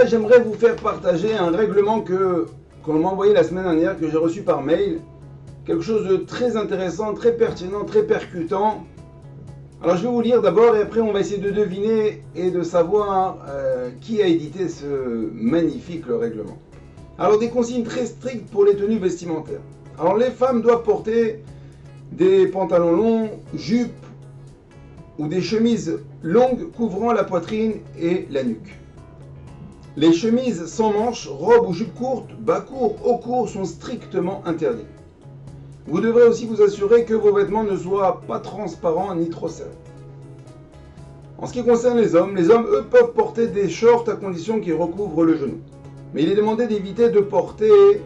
J'aimerais vous faire partager un règlement qu'on m'a envoyé la semaine dernière, que j'ai reçu par mail. Quelque chose de très intéressant, très pertinent, très percutant. Alors je vais vous lire d'abord et après on va essayer de deviner et de savoir qui a édité ce magnifique règlement. Alors des consignes très strictes pour les tenues vestimentaires. Alors les femmes doivent porter des pantalons longs, jupes ou des chemises longues couvrant la poitrine et la nuque. Les chemises sans manches, robes ou jupes courtes, bas courts, hauts courts sont strictement interdits. Vous devrez aussi vous assurer que vos vêtements ne soient pas transparents ni trop serrés. En ce qui concerne les hommes, eux, peuvent porter des shorts à condition qu'ils recouvrent le genou. Mais il est demandé d'éviter de porter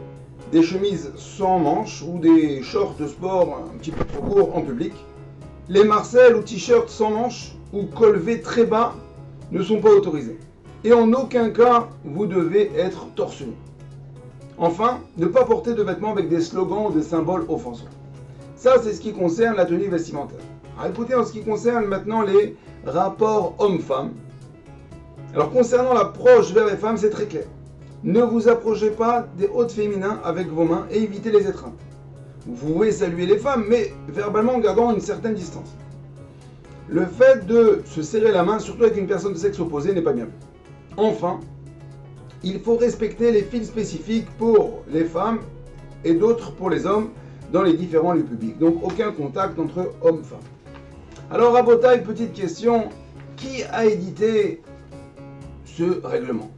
des chemises sans manches ou des shorts de sport un petit peu trop courts en public. Les marcelles ou t-shirts sans manches ou col V très bas ne sont pas autorisés. Et en aucun cas, vous devez être torse nu. Enfin, ne pas porter de vêtements avec des slogans ou des symboles offensants. Ça, c'est ce qui concerne la tenue vestimentaire. Alors écoutez, en ce qui concerne maintenant les rapports hommes-femmes. Alors concernant l'approche vers les femmes, c'est très clair. Ne vous approchez pas des hôtes féminins avec vos mains et évitez les étreintes. Vous pouvez saluer les femmes, mais verbalement en gardant une certaine distance. Le fait de se serrer la main, surtout avec une personne de sexe opposé, n'est pas bien vu. Enfin, il faut respecter les files spécifiques pour les femmes et d'autres pour les hommes dans les différents lieux publics. Donc aucun contact entre hommes-femmes. Alors Rabotaï, petite question, qui a édité ce règlement?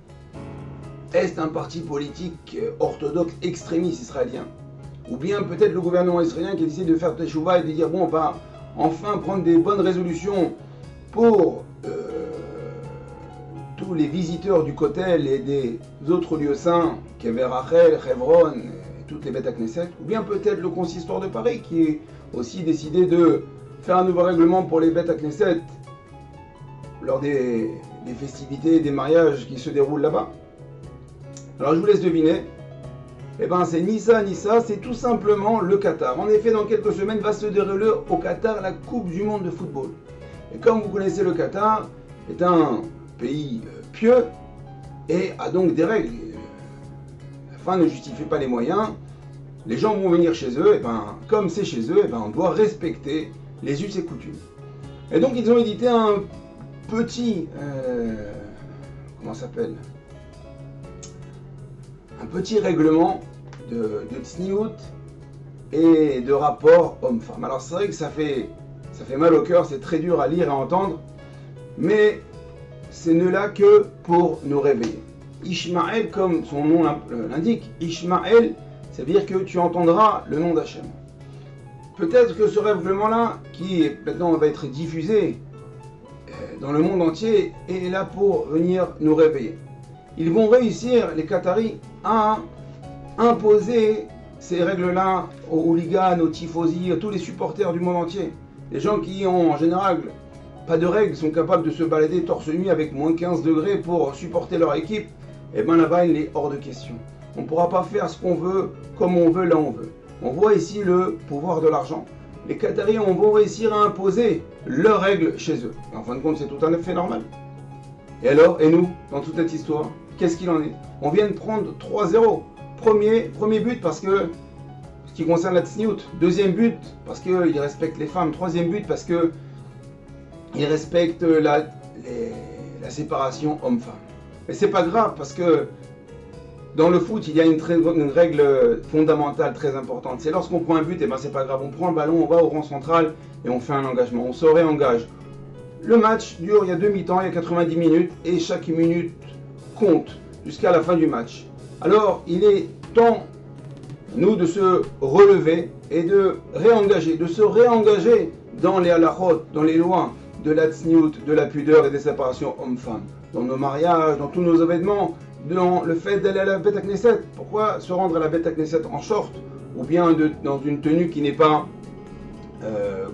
Est-ce un parti politique orthodoxe extrémiste israélien? Ou bien peut-être le gouvernement israélien qui a décidé de faire teshuva et de dire bon, on va enfin prendre des bonnes résolutions pour tous les visiteurs du Kotel et des autres lieux saints, Kever Rachel, Hebron et toutes les bêtes à Knesset, ou bien peut-être le consistoire de Paris qui a aussi décidé de faire un nouveau règlement pour les bêtes à Knesset lors des festivités, des mariages qui se déroulent là-bas. Alors je vous laisse deviner. Eh bien c'est ni ça ni ça, c'est tout simplement le Qatar. En effet, dans quelques semaines va se dérouler au Qatar la Coupe du Monde de football. Et comme vous connaissez, le Qatar est un pays pieux et a donc des règles. La fin ne justifie pas les moyens. Les gens vont venir chez eux, et ben, comme c'est chez eux, et ben, on doit respecter les us et coutumes. Et donc ils ont édité un petit... comment ça s'appelle? Un petit règlement de tsniout et de rapport homme-femme. Alors c'est vrai que ça fait mal au cœur, c'est très dur à lire et à entendre, mais ce n'est là que pour nous réveiller. Ishmaël, comme son nom l'indique, Ishmaël, ça veut dire que tu entendras le nom d'Hachem. Peut-être que ce règlement-là, qui maintenant va être diffusé dans le monde entier, est là pour venir nous réveiller. Ils vont réussir, les Qataris, à imposer ces règles-là aux hooligans, aux tifosi, à tous les supporters du monde entier. Les gens qui ont en général pas de règles sont capables de se balader torse nu avec moins 15 degrés pour supporter leur équipe, et bien là-bas il est hors de question. On ne pourra pas faire ce qu'on veut, comme on veut, là on veut. On voit ici le pouvoir de l'argent. Les Qataris vont réussir à imposer leurs règles chez eux. Et en fin de compte, c'est tout à fait normal. Et alors, et nous, dans toute cette histoire, qu'est-ce qu'il en est? On vient de prendre 3-0. Premier but parce que, ce qui concerne la tsniout. Deuxième but parce qu'il respecte les femmes. Troisième but parce que il respecte la séparation homme-femme. Mais c'est pas grave parce que dans le foot, il y a une règle fondamentale très importante. C'est lorsqu'on prend un but, et ben c'est pas grave. On prend le ballon, on va au rang central et on fait un engagement. On se réengage. Le match dure, il y a 2 mi-temps, il y a 90 minutes et chaque minute compte jusqu'à la fin du match. Alors, il est temps, nous, de se relever et de se réengager dans les halachot, dans les lois de la tsniout, de la pudeur et des séparations hommes-femmes, dans nos mariages, dans tous nos événements, dans le fait d'aller à la bête à Knesset. Pourquoi se rendre à la bête à Knesset en short ou bien dans une tenue qui n'est pas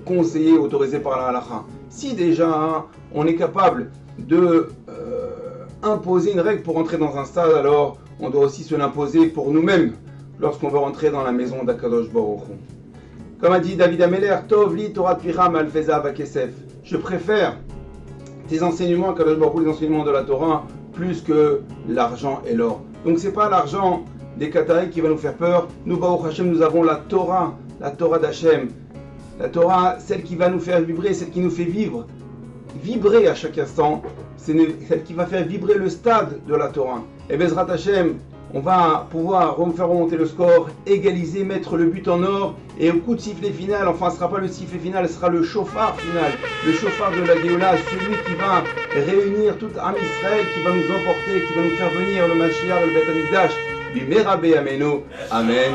conseillée, autorisée par la halacha? Si déjà on est capable de imposer une règle pour entrer dans un stade, alors on doit aussi se l'imposer pour nous-mêmes lorsqu'on va rentrer dans la maison d'Akadosh Baruch Hu. Comme a dit David Ameller, Tov li Torah Piram al-Feza Bakesef. Je préfère tes enseignements, Akadosh Baruch Hu, les enseignements de la Torah, plus que l'argent et l'or. Donc c'est pas l'argent des Qataris qui va nous faire peur. Nous, Baruch Hashem, nous avons la Torah d'Hachem. La Torah, celle qui va nous faire vibrer, celle qui nous fait vivre. Vibrer à chaque instant, c'est celle qui va faire vibrer le stade de la Torah. Et Bezrat Hashem, on va pouvoir faire remonter le score, égaliser, mettre le but en or, et au coup de sifflet final, enfin ce ne sera pas le sifflet final, ce sera le chauffard final, le chauffard de la Géoula, celui qui va réunir tout Am Israël, qui va nous emporter, qui va nous faire venir le Mashiach, le Beth Amikdash, Bimerabe Ameno, Amen.